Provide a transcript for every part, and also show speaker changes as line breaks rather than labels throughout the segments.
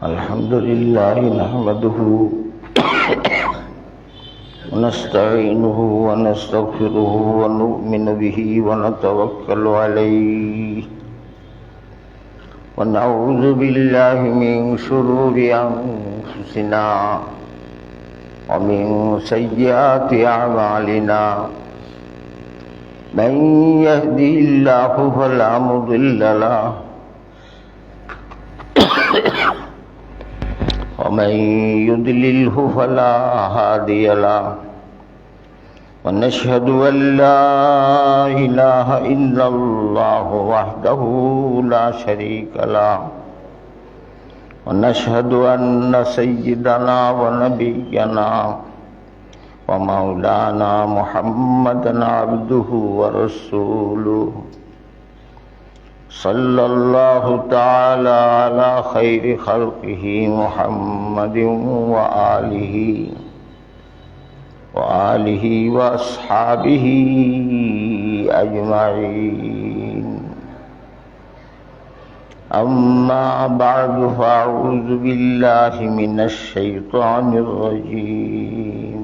الحمد لله نحمده ونستعينه ونستغفره ونؤمن به ونتوكل عليه ونعوذ بالله من شرور أنفسنا ومن سيئات أعمالنا من يهده الله فلا مضل له ومن يضلله فلا هادي له ونشهد أن لا إله إلا الله وحده لا شريك له ونشهد أن سيدنا ونبينا ومولانا محمدا عبده ورسوله صلى الله تعالى على خير خلقه محمد وآله وأصحابه أجمعين أما بعد فأعوذ بالله من الشيطان الرجيم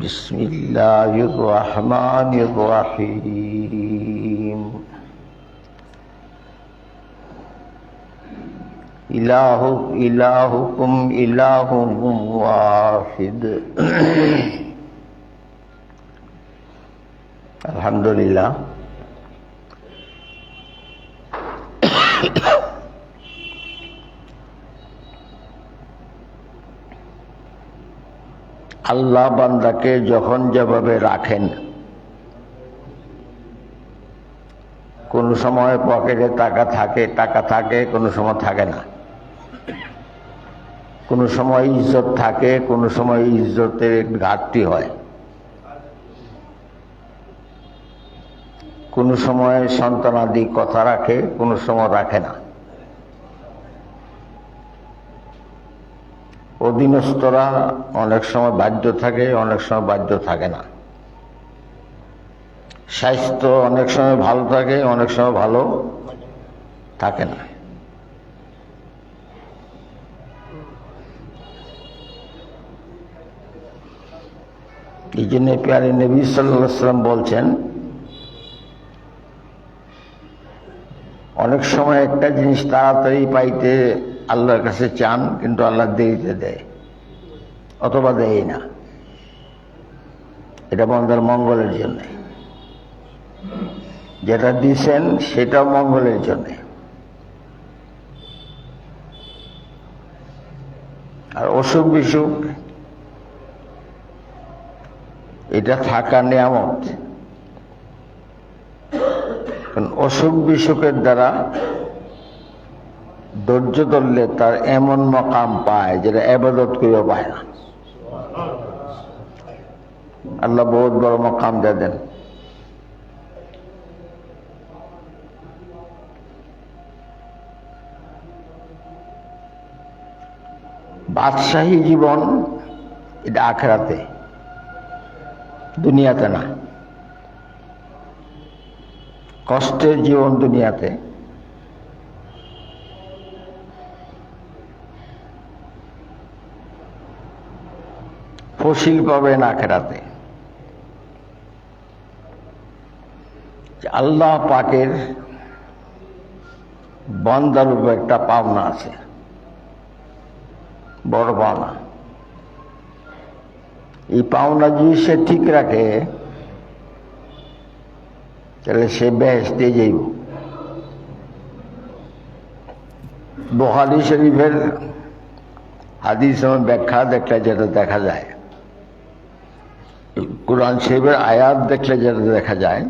بسم الله الرحمن الرحيم إلهكم إله واحد الحمد لله আল্লাহ বান্দাকে যখন যেভাবে রাখেন, কোন সময় পকেটে টাকা থাকে, কোন সময় থাকে না, কোন সময় ইজ্জত থাকে, কোন সময় ইজ্জতের ঘাটতি হয়, কোন সময় সন্তানাদি কথা রাখে, কোন সময় রাখে না। অধীনস্থরা অনেক সময় বাধ্য থাকে, অনেক সময় বাধ্য থাকে না। স্বাস্থ্য অনেক সময় ভালো থাকে, অনেক সময় ভালো থাকে না। এই জন্য প্যারে নবী সাল্লাল্লাহু আলাইহি ওয়াসাল্লাম বলছেন, অনেক সময় একটা জিনিস তাড়াতাড়ি পাইতে আল্লাহর কাছে চান, কিন্তু আল্লাহ দেরিতে দেয় অথবা দেয় না। এটা বান্দার মঙ্গলের জন্য। যেটা দিছেন সেটাও মঙ্গলের জন্য। আর অসুখ বিসুখ এটা থাকা নিয়ামত। কারণ অসুখ বিসুখের দ্বারা ধৈর্য ধরলে তার এমন মকাম পায় যেটা ইবাদত করেও পায় না। আল্লাহ বহুত বড় মকাম দিয়ে দেন। বাদশাহী জীবন এটা আখিরাতে, দুনিয়াতে না। কষ্টের জীবন দুনিয়াতে, ফসিল পাবেন আখিরাতে। আল্লাহ পাকের বান্দার উপর একটা পাওনা আছে, বড় পাওনা। এই পাওনা যদি সে ঠিক রাখে তাহলে সে বেহেশতে যাইব। বুখারী শরীফের হাদিস ব্যাখ্যা দেখলে যেটা দেখা যায়, কুরআন শরীফের আয়াত দেখলে যেটা দেখা যায়,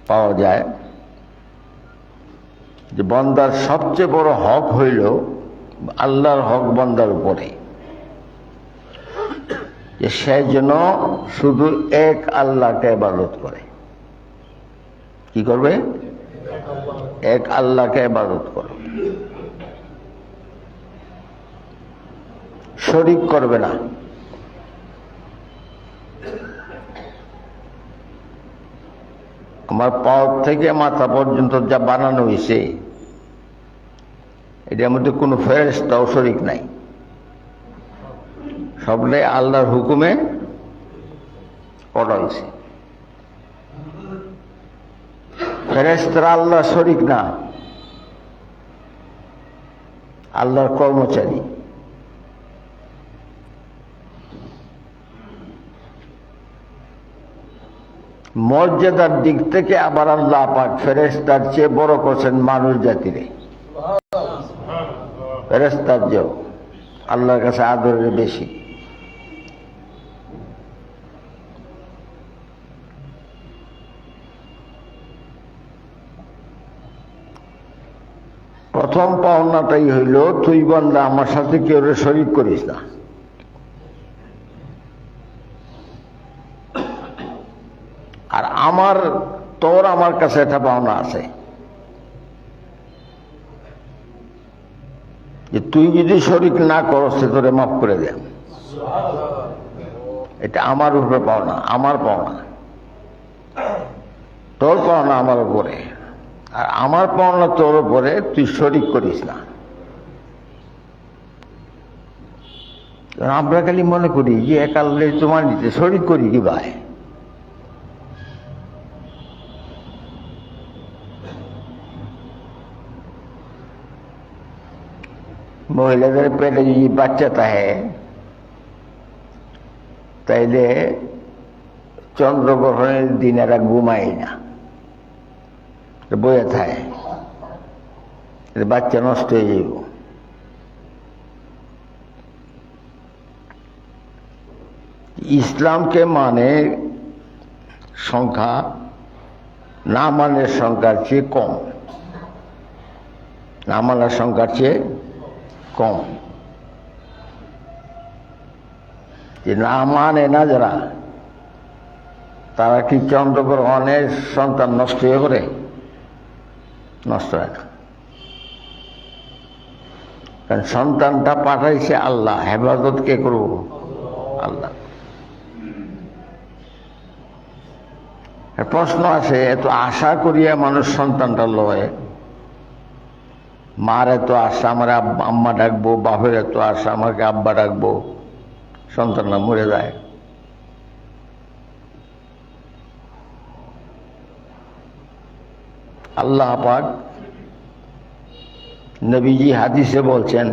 পাওয়া যায় যে বান্দার সবচেয়ে বড় হক হইল আল্লাহর হক বান্দার উপরে, যে সে যেন শুধু এক আল্লাহকে ইবাদত করে। কি করবে? এক আল্লাহকে ইবাদত করে, শরীক করবে না। আমার পাও থেকে মাথা পর্যন্ত যা বানানো হয়েছে এটার মধ্যে কোনো ফেরেশতাও শরীক নাই, সবটাই আল্লাহর হুকুমে করা হয়েছে। ফেরেশতারা আল্লাহর শরীক না, আল্লাহর কর্মচারী। মর্যাদার দিক থেকে আবার আল্লাহ পাক ফেরেশতার চেয়ে বড় করছেন মানুষ জাতিরে। ফেরেশতার চেয়েও আল্লাহর কাছে আদরের বেশি। প্রথম পাওনাটাই হইল, তুই বান্দা আমার সাথে কেউ শরীক করিস না। আর তোর আমার কাছে একটা পাওনা আছে যে তুই যদি শরীক না করস তোরে মাফ করে দেন। এটা আমার উপরে পাওনা, আমার পাওনা। তোর পাওনা আমার উপরে, আর আমার পাওনা তোর উপরে, তুই শরীক করিস না। আমরা খালি মনে করি যে এক আল্লাহ তোমার নিতে শরীক করি কি ভাই। মহিলাদের পেটে যদি বাচ্চা থাকে তাইলে চন্দ্রগ্রহণের দিন এরা ঘুমাই না, বয়ে থাকে, বাচ্চা নষ্ট হয়ে যাব। ইসলামকে মানে সংখ্যা না মানের সংখ্যার চেয়ে কম, না মানার সংখ্যার চেয়ে কম। যে না মানে না যারা, তারা কি চন্দ্রগ্রহণের সন্তান নষ্ট হয়ে করে? নষ্ট হয় না, কারণ সন্তানটা পাঠাইছে আল্লাহ, হেফাজত কে করব? আল্লাহ। প্রশ্ন আছে, এত আশা করিয়া মানুষ সন্তানটা লয়, মার এত আশা আমার আম্মা ডাকবো, বাপের এত আশা আমাকে আব্বা ডাকবো, সন্তানরা মরে যায়। আল্লাহ পাক নবীজি হাদিসে বলছেন,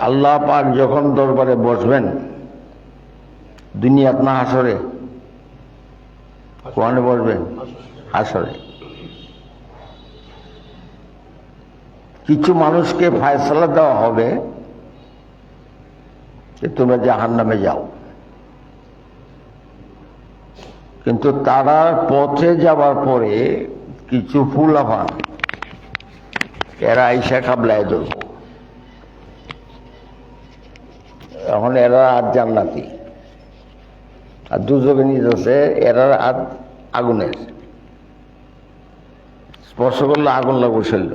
আল্লাহ পাক যখন দরবারে বসবেন, দুনিয়াত না হাসরে, কোরআনে বসবেন হাসরে, কিছু মানুষকে ফয়সালা দেওয়া হবে যে তোমরা জাহান্নামে যাও, কিন্তু তারা পথে যাবার পরে কিছু ফুলাফান এরা আইসা কাবলায় ধরব, এখন এরা আর জান্নাতি, আর দুজকে নিতেছে এরার হাত আগুনের, স্পর্শ করলে আগুন লাগু শৈল,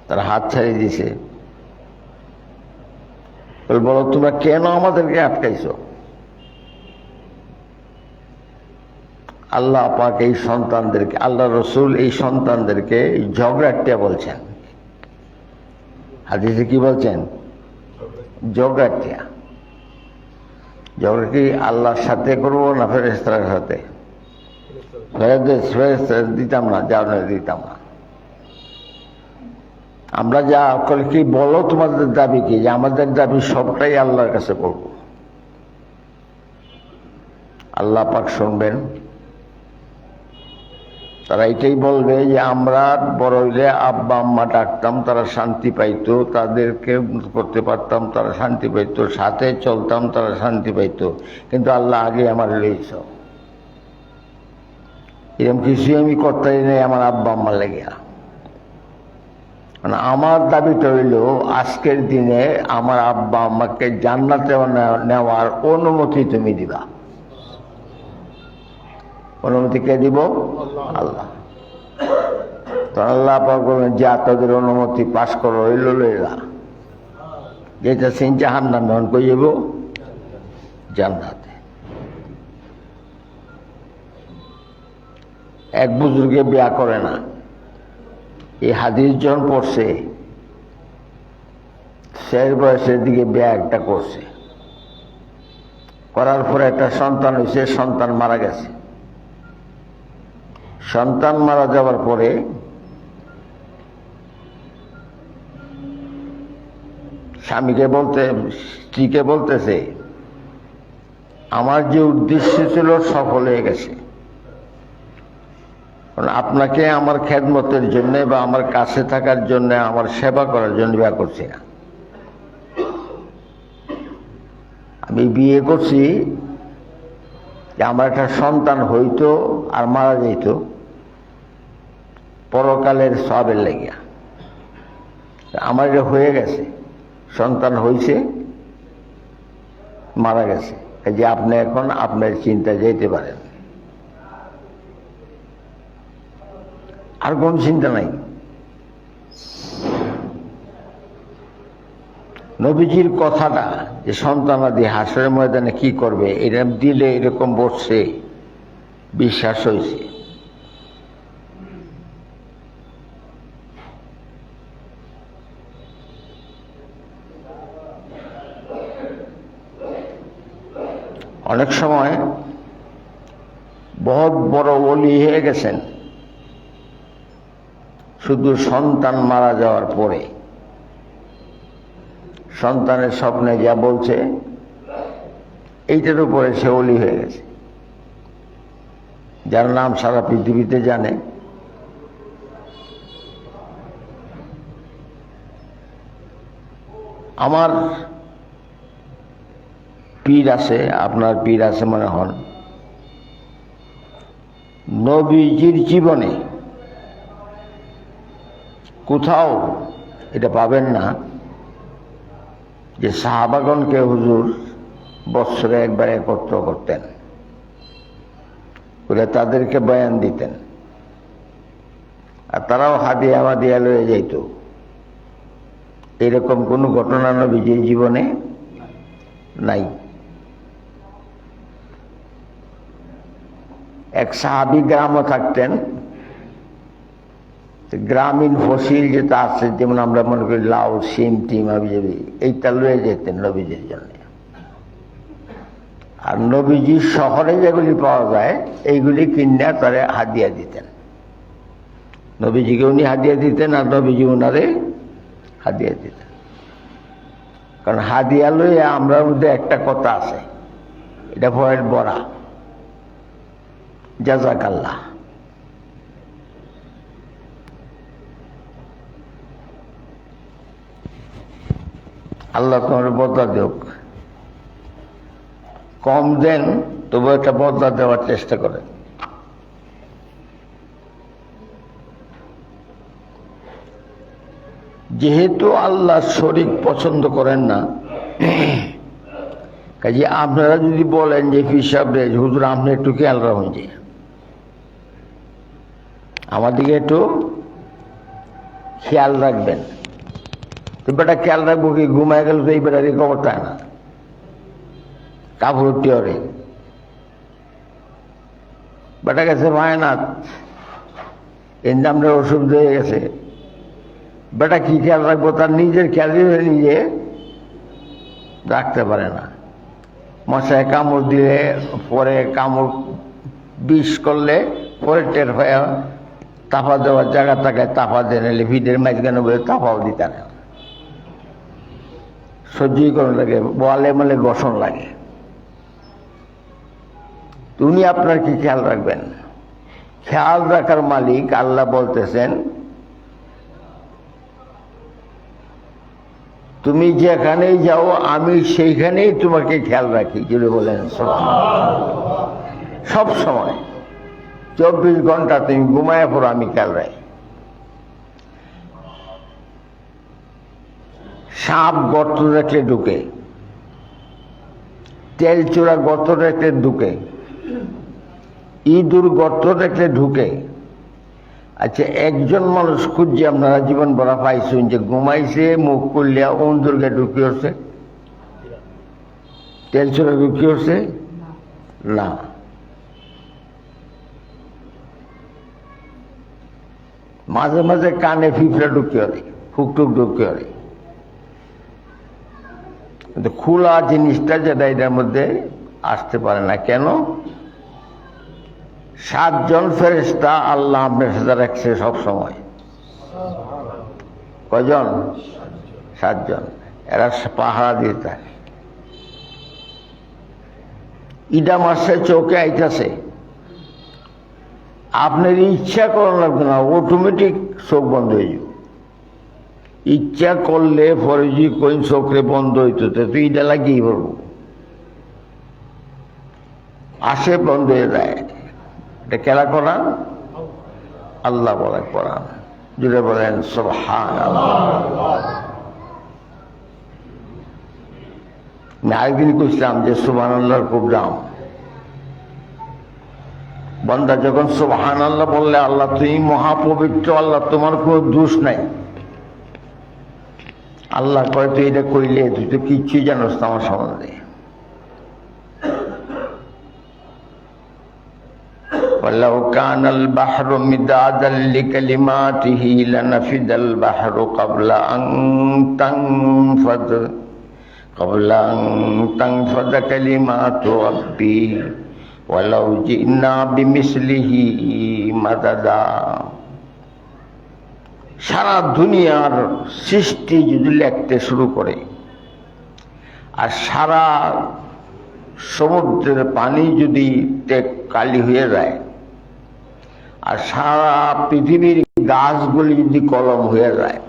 তার হাত ছাড়িয়ে দিছে। বলো তোমরা কেন আমাদেরকে আটকাইছো? আল্লাহ পাক এই সন্তানদেরকে, আল্লাহ রসুল এই সন্তানদেরকে ঝগড়াটিয়া বলছেন। হাদিসে কি বলছেন? ঝগড়াটিয়া। ঝগড়া কি আল্লাহর সাথে করবো না ফেরেশতার সাথে? ফেরেশতা দিতাম না, যাও না দিতাম না। আমরা যা কি বলো তোমাদের দাবি কি? যে আমাদের দাবি সবটাই আল্লাহর কাছে করব। আল্লাহ পাক শুনবেন, তারা এটাই বলবে যে আমরা বড় হইলে আব্বা আম্মা ডাকতাম, তারা শান্তি পাইতো, তাদেরকে করতে পারতাম, তারা শান্তি পাইতো, সাথে চলতাম, তারা শান্তি পাইতো, কিন্তু আল্লাহ আগে আমার লইছ, এরকম কিছুই আমি করতেই নেই আমার আব্বা আম্মার লেগিয়া। মানে আমার দাবিটা হইল আজকের দিনে আমার আব্বা আম্মাকে জান্নাতে নেওয়ার অনুমতি তুমি দিবা। অনুমতি কে দিব? আল্লাহ। তো আল্লাহ পাক বলবেন যা তাদের অনুমতি পাশ করো, হইল লইলা, যেটা সিন জাহান্নাম গ্রহণ করে যাব জান্নাতে। এক বুজুর্গে বিয়া করে না, এই হাদিস যখন পড়ছে শেষ বয়সের দিকে বিয়া একটা করছে, করার পরে একটা সন্তান হয়েছে, সন্তান মারা গেছে। সন্তান মারা যাওয়ার পরে স্ত্রীকে বলতেছে, আমার যে উদ্দেশ্য ছিল সফল হয়ে গেছে, আপনাকে আমার খেদমতের জন্য বা আমার কাছে থাকার জন্য, আমার সেবা করার জন্য বিয়ে করছি না। আমি বিয়ে করছি যে আমার একটা সন্তান হইতো আর মারা যেত পরকালের সওয়াবের লাগিয়া। আমার এটা হয়ে গেছে, সন্তান হয়েছে, মারা গেছে, যে আপনি এখন আপনার চিন্তায় যেতে পারেন, আর কোন চিন্তা নাই। নবীজির কথাটা যে সন্তানাদি হাসরের ময়দানে কি করবে, এরকম দিলে এরকম বসছে, বিশ্বাস হয়েছে। অনেক সময় বহুত বড় ওলি হয়ে গেছেন শুধু সন্তান মারা যাওয়ার পরে। সন্তানের স্বপ্নে যা বলছে এইটার উপরে সে ওলি হয়ে গেছে, যার নাম সারা পৃথিবীতে জানে। আমার পীর আছে, আপনার পীর আছে মনে হন, নবীজির জীবনে কোথাও এটা পাবেন না যে সাহাবাগণকে হুজুর বৎসরে একবার একত্র করতেন, ওরা তাদেরকে বয়ান দিতেন, আর তারাও হাদিয়া মাদিয়া লয়ে যাইত। এরকম কোনো ঘটনা নবীজির জীবনে নাই। এক সাহাবী গ্রামও থাকতেন, গ্রামীণ ফসিল যেটা আছে, যেমন আমরা মনে করি লাউ, সিম, টিম, আবিজাবি, এইটা লয়ে যেতেন নবীজির জন্য। আর নবীজির শহরে যেগুলি পাওয়া যায় এইগুলি কিনে তারে হাদিয়া দিতেন। নবীজিকে উনি হাদিয়া দিতেন আর নবীজি উনারে হাদিয়া দিতেন। কারণ হাদিয়া লইয়া আমরা মধ্যে একটা কথা আছে, এটা ভয়ের বড়া, জাযাকাল্লাহ। আল্লাহ তোমার বদলা দেখ, কম দেন তবু একটা বদলা দেওয়ার চেষ্টা করেন। যেহেতু আল্লাহ শরীক পছন্দ করেন না, কাজে আপনারা যদি বলেন যে হিসাব রে হুজুর আপনি একটু খেয়াল রাখুন, যে আমার দিকে একটু খেয়াল রাখবেন, তো বেটা খেয়াল রাখবো কি, ঘুমায় গেল তো এই বেটারই খবর থাকে না, কাপড় টিয়রে বেটা গেছে মায়নাথ, এর নামটা অসুবিধা হয়ে গেছে। বেটা কি খেয়াল রাখবো, তার নিজের খেয়াল নিজে রাখতে পারে না। মশায় কামড় দিলে পরে কামড় বিষ করলে পরে টের হয়ে তাফা দেওয়ার জায়গা থাকে, তাফা দিয়ে নিলে ভিড়ের মাঝখানে বলে তাফাও দিতে না, সহ্যই করে লাগে, বলে মানে গঠন লাগে। উনি আপনার কি খেয়াল রাখবেন? খেয়াল রাখার মালিক আল্লাহ বলতেছেন, তুমি যেখানেই যাও আমি সেইখানেই তোমাকে খেয়াল রাখি। যদি বলেন সব সময় 24 ঘন্টা তুমি ঘুমায় পড়ো, আমি খেয়াল রাখি। সাপ গর্ত দেখলে ঢুকে, তেল চোরা গর্ত দেখলে ঢুকে, ইঁদুর গর্ত দেখলে ঢুকে। আচ্ছা, একজন মানুষ খুঁজছে আপনারা জীবন ভরা পাইছেন যে ঘুমাইছে মুখ করলিয়া অন্দুরকে ঢুকি হচ্ছে, তেল চোরা ঢুকি হচ্ছে না। মাঝে মাঝে কানে ফিফড়া ঢুকিয়ে দেয়, ফুকটুক ঢুকিয়ে দেয়, কিন্তু খোলা জিনিসটা যেটা এটার মধ্যে আসতে পারে না। কেন? 7 জন ফেরেশতা আল্লাহ আপনার সাথে রাখছে সব সময়। কয়জন? 7 জন। এরা পাহারা দিয়ে থাকে। ইডা মাসে চোখে আইতাছে, আপনার ইচ্ছা করা লাগবে না, অটোমেটিক চোখ বন্ধ হয়ে যাবে। ইচ্ছা করলে ফরজি কোন চোখে বন্ধ হইতো, তুই ইটা লাগিয়ে পড়বো, আসে বন্ধ হয়ে যায়। এটা কেলা করান? আল্লাহ বলে করান। জুড়ে বলেন সুবহানাল্লাহ। আরেকদিন কইছিলাম যে সুবহানাল্লাহর খুব দাম। বান্দা যখন সুবহানাল্লাহ বললে, আল্লাহ তুমি মহাপবিত্র, আল্লাহ তোমার কোনো দোষ নাই, আল্লাহ কয় তুই এটা কইলে তুই তো কিচ্ছুই জানোস না আমার সম্বন্ধে। ওয়ালাউ কানাল বাহরু মিদাদান লিকালিমাতিহি লানাফিদাল বাহরু ক্বাবলা আন তানফাদা কালিমাতু রাব্বি ওয়ালাউ জিনা বিমিসলিহি মাদাদা। সারা দুনিয়ার সৃষ্টি যদি লিখতে শুরু করে, আর সারা সমুদ্রের পানি যদি কালি হয়ে যায়, আর সারা পৃথিবীর গাছগুলি যদি কলম হয়ে যায়,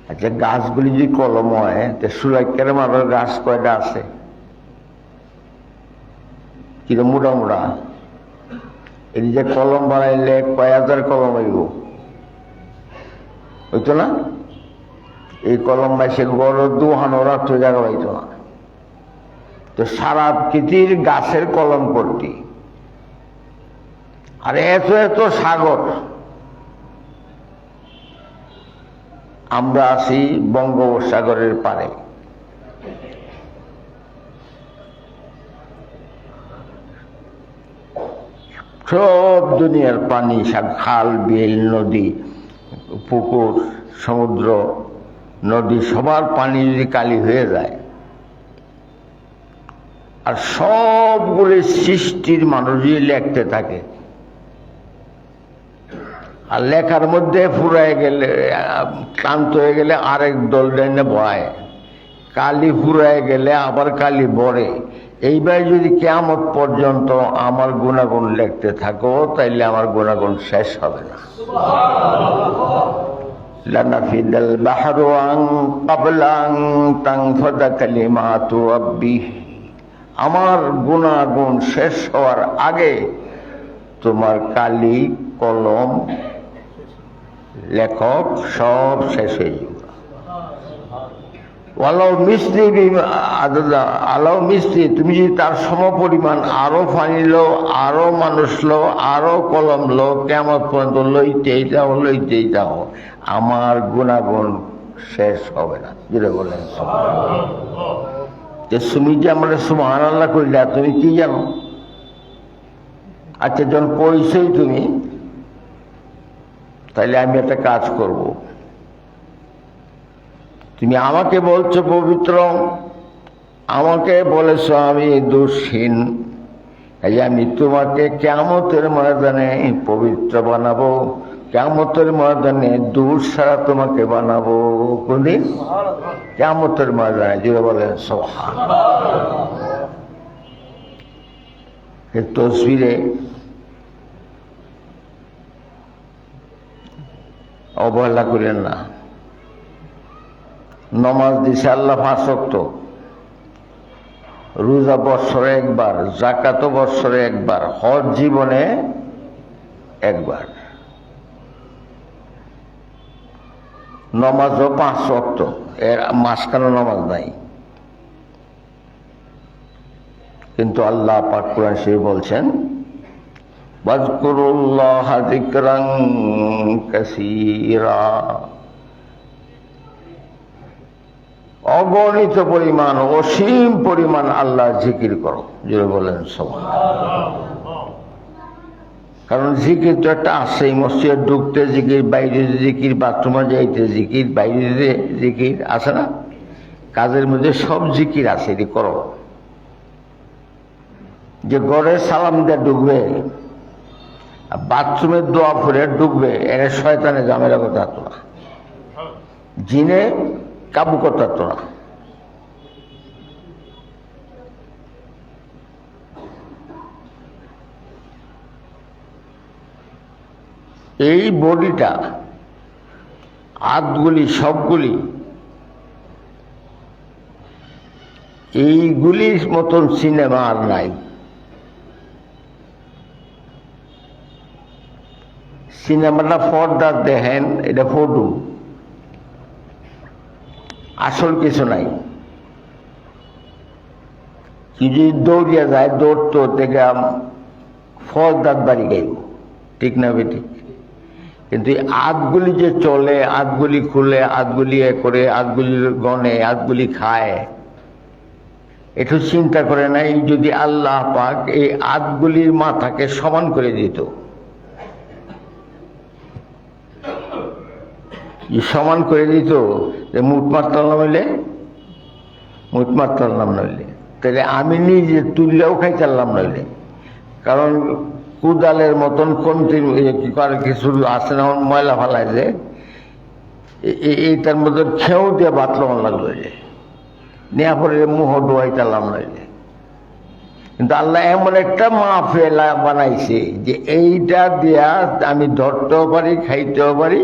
আচ্ছা গাছগুলি যদি কলম হয়, তো সুরাইকের মারার গাছ কয়টা আছে? কিরম মোটা মোটা। এই যে কলম বানাইলে কয় হাজার কলম হইব, হইতো না? এই কলম বাইসে বড় দুহান ওরা তো জায়গা পাইতো না। তো সারা পৃথিবীর গাছের কলম করতি, আর এত এত সাগর। আমরা আছি বঙ্গোপসাগরের পারে। সব দুনিয়ার পানি, খাল বিল নদী পুকুর সমুদ্র নদী সবার পানি যদি কালি হয়ে যায়, আর সবগুলি সৃষ্টির মানুষ যদি লিখতে থাকে, আর লেখার মধ্যে ফুরায় গেলে ক্লান্ত হয়ে গেলে আরেক দল ডাইনে বয়, কালি ফুরায় গেলে আবার কালি বড়ে, এইবার যদি কিয়ামত পর্যন্ত আমার গুণাগুণ লিখতে থাকো, তাইলে আমার গুণাগুণ শেষ হবে না। লানাফিদাল বাহরু ক্বাবলা আন তানফাদা কালিমাতু রাব্বি। আমার গুণাগুণ শেষ হওয়ার আগে তোমার কালি কলম লেখক সব শেষ হয়ে যাবে। আলাও মিস্ত্রি, তুমি যদি তার সমপরিমাণ আরো পানি লো, আরো মানুষ লো, আরো কলম লো, কিয়ামত পর্যন্ত লইতেই যাও, আমার গুণাগুণ শেষ হবে না। যেটা বলেন যে তুমি যে আমরা সুবহানাল্লাহ কইলা, তুমি কি জানো? আচ্ছা যখন কইছই তুমি, তাইলে আমি একটা কাজ করব। তুমি আমাকে বলছো পবিত্র, আমাকে বলেছো আমি দোষহীন, এই আমি তোমাকে কিয়ামতের ময়দানে পবিত্র বানাবো, কিয়ামতের ময়দানে দোষ ছাড়া তোমাকে বানাবো। কোনদিন? কিয়ামতের ময়দানে। জুড়ে বলেন সুবহানাল্লাহ। এই তসবিরে অবহেলা করেন না। নমাজ দিছে আল্লাহ 5 ওয়াক্ত, রোজা বৎসরে একবার, যাকাত বৎসরে একবার, হজ জীবনে একবার, নমাজও 5 ওয়াক্ত, এর মাঝখানে নমাজ নাই। কিন্তু আল্লাহ পাক কোরআন শরীফে বলছেন, ওয়াজকুরুল্লাহা যিকরান কাসীরা, অগণিত পরিমাণ, অসীম পরিমাণ আল্লাহ জিকির করো। জোরে বলেন সুবহানাল্লাহ। কারণ জিকির তো একটা আছেই, মসজিদে ঢুকতে জিকির, বাইরে জিকির, বাথরুমে যাইতে জিকির, বাইরে জিকির আছে না? কাজের মধ্যে সব জিকির আছে, এটি করো। যে ঘরে সালাম দিয়ে ঢুকবে, বাথরুমের দোয়া ফুলে ঢুকবে, এর শয়তানে ঝামেলা করতে পারত না, জিনে কাবু করতে পারত না। এই বডিটা, হাতগুলি সবগুলি এইগুলির মতন সিনেমা আর নাই। সিনেমাটা পর্দা দেখেন, এটা ফটো, আসল কিছু নাই। যদি দৌড়িয়া যায়, দৌড়তে থেকে ফর্দার বাড়ি গাইব, ঠিক না বেটি? কিন্তু হাতগুলি যে চলে, হাতগুলি খুলে, হাতগুলি করে, হাতগুলি গনে, হাতগুলি খায়, একটু চিন্তা করে নাই যদি আল্লাহ পাক এই হাতগুলির মাথাকে সমান করে দিত, সমান করে দিত, যে মুঠ মারতাম নইলে, মুঠ মারতাম নইলে, তাহলে আমি নিজে তুললেও খাইতাম নইলে। কারণ কুদালের মতন কমতি কিছু আছে না, ময়লা ফালায় যে এইটার মধ্যে খেয়েও দিয়ে বাতলাম লাগলো, যে নেওয়া পরে মুহ ডোয়াইতাম নইলে। কিন্তু আল্লাহ এমন একটা মাহফিল বানাইছে যে এইটা দিয়া আমি ধরতেও পারি, খাইতেও পারি,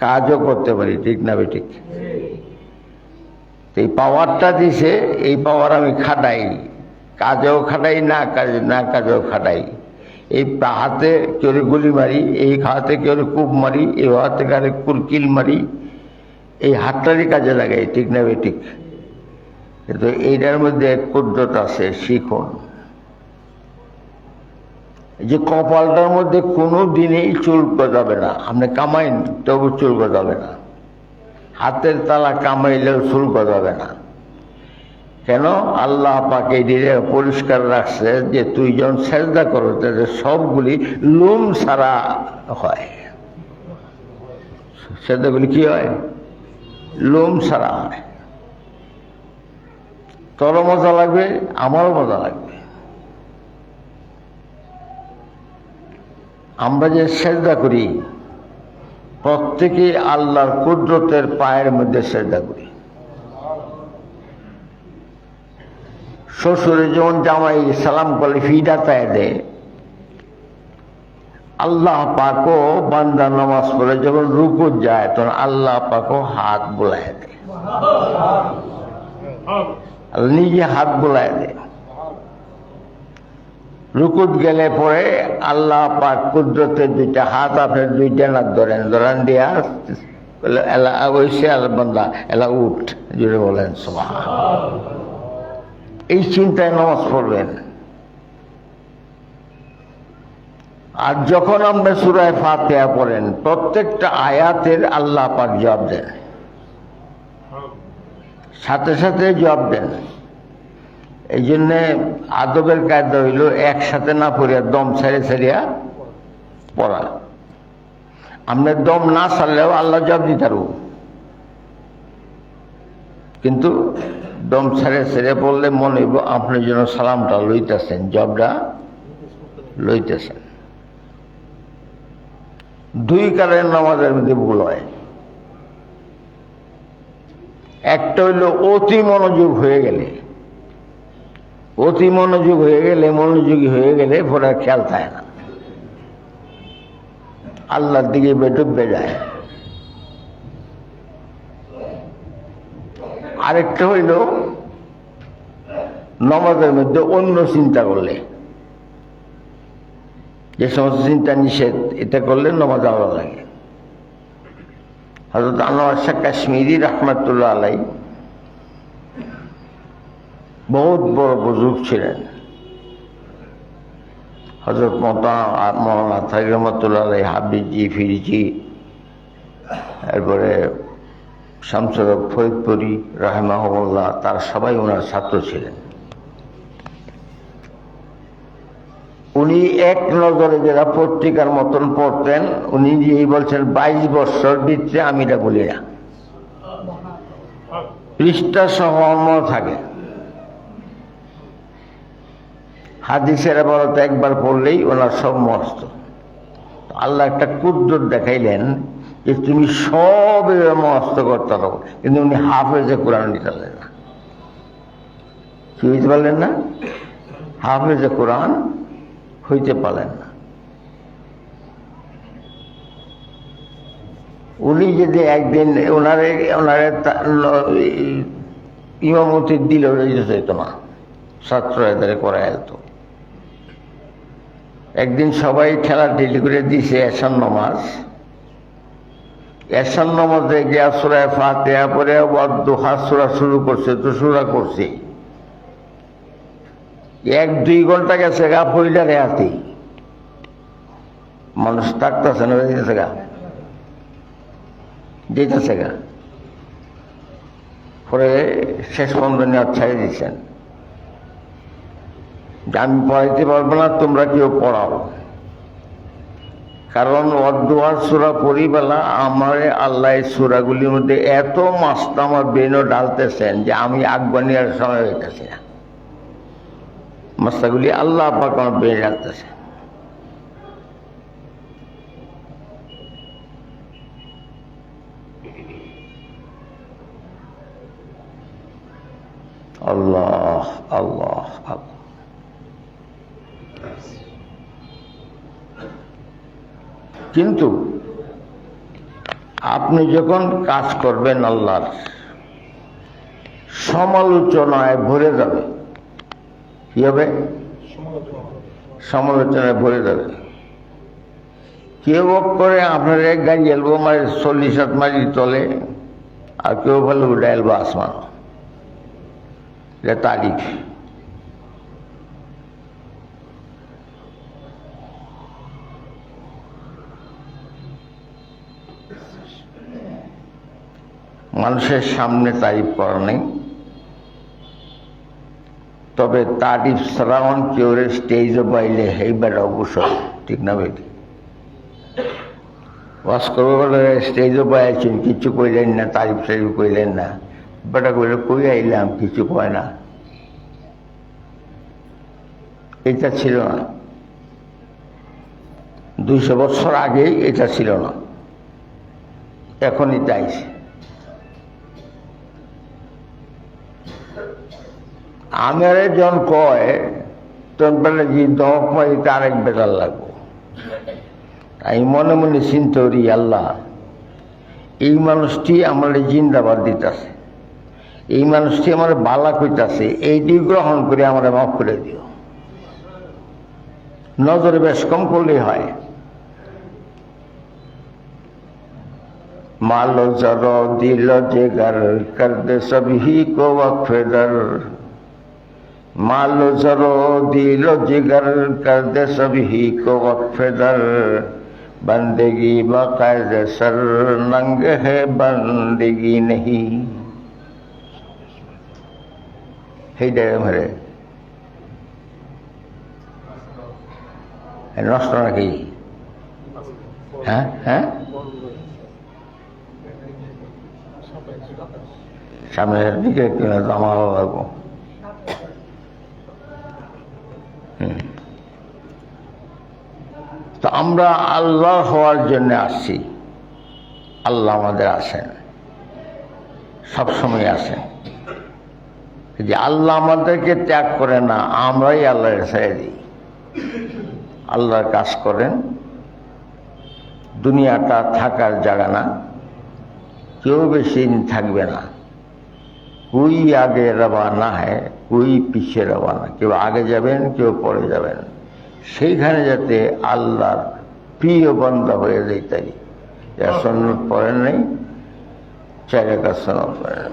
কাজও করতে পারি, ঠিক না বে ঠিক? এই পাওয়ারটা দিছে, এই পাওয়ার আমি খাটাই, কাজেও খাটাই, না কাজেও খাটাই। এই হাতে কেউ গুলি মারি, এই হাতে কেউ কূপ মারি, এই হাতে কারে কুরকিল মারি, এই হাতটারই কাজে লাগাই, ঠিক না বে ঠিক? কিন্তু এইটার মধ্যে কুদরত আছে, শিখুন। যে কপালটার মধ্যে কোনো দিনেই চুল গজাবে না, আপনি কামাইন তবু চুল গজাবে না, হাতের তালা কামাইলেও চুল গজাবে না। কেন? আল্লাহ পাক এই দিনে পরিষ্কার রাখছে যে তুই যখন সেজদা করো তাদের সবগুলি লোম ছাড়া হয়। সেজদাগুলি কি হয়? লোম ছাড়া হয়। তোরও মজা লাগবে, আমারও মজা লাগবে। আমরা যে সেজদা করি প্রত্যেকে আল্লাহর কুদরতের পায়ের মধ্যে সেজদা করি। শ্বশুরে যেমন জামাই সালাম করলে ফিদা পায়ে দেয়, আল্লাহ পাকও বান্দা নামাজ পড়ে যখন রুকু যায় তখন আল্লাহ পাকও হাত বোলায় দেয়, নিজে হাত বোলায় দেয়। রুকুত গেলে পরে আল্লাহ পাক কুদরতের দুইটা হাত আপনার দুইটা না ধরেন, ধরান দিয়া এলা ওইসে বান্দা এলা উঠ, জুড়ে বলেন সুবহান। এই চিন্তায় নামাজ পড়বেন। আর যখন আমরা সূরা ফাতিহা পড়েন প্রত্যেকটা আয়াতের আল্লাহ পাক জবাব দেন, সাথে সাথে জবাব দেন। এই জন্যে আদবের কায়দা হইল একসাথে না পড়িয়া দম ছাড়িয়া পড়া। আপনার দম না ছাড়লেও আল্লাহ জবাব দিতারু, কিন্তু দম ছেড়ে পড়লে মনে হইব আপনি যেন সালামটা লইতেছেন, জবটা লইতেছেন। দুই কারণে নামাজের মধ্যে ভুল হয়। একটা হইল অতি মনোযোগ হয়ে গেলে, অতি মনোযোগ হয়ে গেলে, মনোযোগী হয়ে গেলে পরে খেয়াল থাকে না, আল্লাহর দিকে ডুববে যায়। আরেকটা হইল নামাজের মধ্যে অন্য চিন্তা করলে, যে সমস্ত চিন্তা নিষেধ, এটা করলে নামাজ আলাদা লাগে। হযরত আনোয়ার শাহ কাশ্মীরি রাহমাতুল্লাহ আলাইহি বহুত বড় বুজুর্গ ছিলেন। হযরত মওলানা তাহির রহমাতুল্লাহ আলাইহি, হাফিজি, ফিরজি, এরপরে শামসুল হক ফরিদপুরি রাহিমাহুল্লাহ, তার সবাই ওনার ছাত্র ছিলেন। উনি উনি এক নজরে যারা পত্রিকার মতন পড়তেন, উনি এই বলছেন 22 বছর ভিতরে আমি এটা বলি না, পৃষ্ঠা সহ থাকে। হাদিসের বলতে একবার পড়লেই ওনার সব মস্ত। আল্লাহ একটা কুদরত দেখাইলেন যে তুমি সব মস্ত করতে পারো, কিন্তু উনি হাফেজে কোরআন নিতে পারলেন না। কি হইতে পারলেন না? হাফেজে কোরআন হইতে পারলেন না। উনি যদি একদিন ওনারে ইমামতি দিল যেত না, ছাত্র এদের করা যেত। একদিন সবাই ঠেলা ঠেলি করে দিছে এশার নামাজ। এশার নামাজে গিয়া সূরা ফাতিহা পড়ে দুহা সূরা শুরু করছে, তো সূরা করছে 1-2 ঘন্টা গেছে গা পইলা রেহাতি। মানুষ থাকতেছে না, যেতেছে গা যেতেছে গা। পরে শেষ পর্যন্ত নিয়ে ছাড়িয়ে দিচ্ছেন যে আমি পড়াইতে পারবো না, তোমরা কেউ পড়াও। কারণ অদুয়ার সূরা পড়িবেলা আমার আল্লাহ সূরাগুলির মধ্যে এত মাস্ত আমার ব্রেনও ডালতেছেন যে আমি আগুয়ানিয়ার সময় হইতেছে না। মাস্তাগুলি আল্লাহ পাক আমার ব্রেনে ডালতেছে। আল্লাহ আল্লাহ আল্লাহ। কিন্তু আপনি যখন কাজ করবেন আল্লাহর, সমালোচনায় ভরে যাবে। কি হবে? সমালোচনায় ভরে যাবে। কেউ করে আপনার এক গাড়ি এলবো মারি 40 মারি তলে, আর কেউ বলে ওটা এলবো আসমান। এটা তারিফ। মানুষের সামনে তারিফ করা নেই, তবে তারিফ শ্রাবণ কেউ স্টেজে পাইলে এইবার অবশ্যই ঠিক না বেটি ওয়াজ করবো বলে স্টেজও পাইছেন, কিছু কইলেন না, তারিফ সারিফ কইলেন না, বেটা কইলে কই আইলাম, কিছু কয় না। এটা ছিল না 200 বছর আগেই, এটা ছিল না, এখনই চাইছে। আমার জন কয় তখন বেলা যে দমক মারিতে আরেক বেকার লাগবো। আমি মনে মনে চিন্তা করি, আল্লাহ এই মানুষটি আমার জিন্দাবাদ দিতেছে, এই মানুষটি আমার বালা কইতাছে, এইটি গ্রহণ করে আমার মাফ করে দিও। নজরে বেশ কম করলেই হয়। মালো জরো দিল জেগার কর দে সবহি কো ওয়াকফে দর, मालो जरो दिलो जिगर कर दे सभी को वक्फे दर, बंदगी बकायद सर नंग है बंदगी नहीं। हे दे मेरे नष्ट नाकि? हाँ हाँ सामনের দিকে কিনা জমা লাগবো। তো আমরা আল্লাহ হওয়ার জন্য আসছি, আল্লাহ আমাদের আসেন, সবসময় আসেন। যে আল্লাহ আমাদেরকে ত্যাগ করে না, আমরাই আল্লাহর ছেড়ে দিই। আল্লাহর কাজ করেন। দুনিয়াটা থাকার জায়গা না, কেউ বেশি দিন থাকবে না। कोई आगे रवाना है, कोई पीछे रवाना, কেউ আগে যাবেন, কেউ পরে যাবেন। সেইখানে যাতে আল্লাহর প্রিয় বান্দা হয়ে যেতে পারি। যারা সুন্নত পড়েন নাই, 4 রাকাত সুন্নত পড়েন।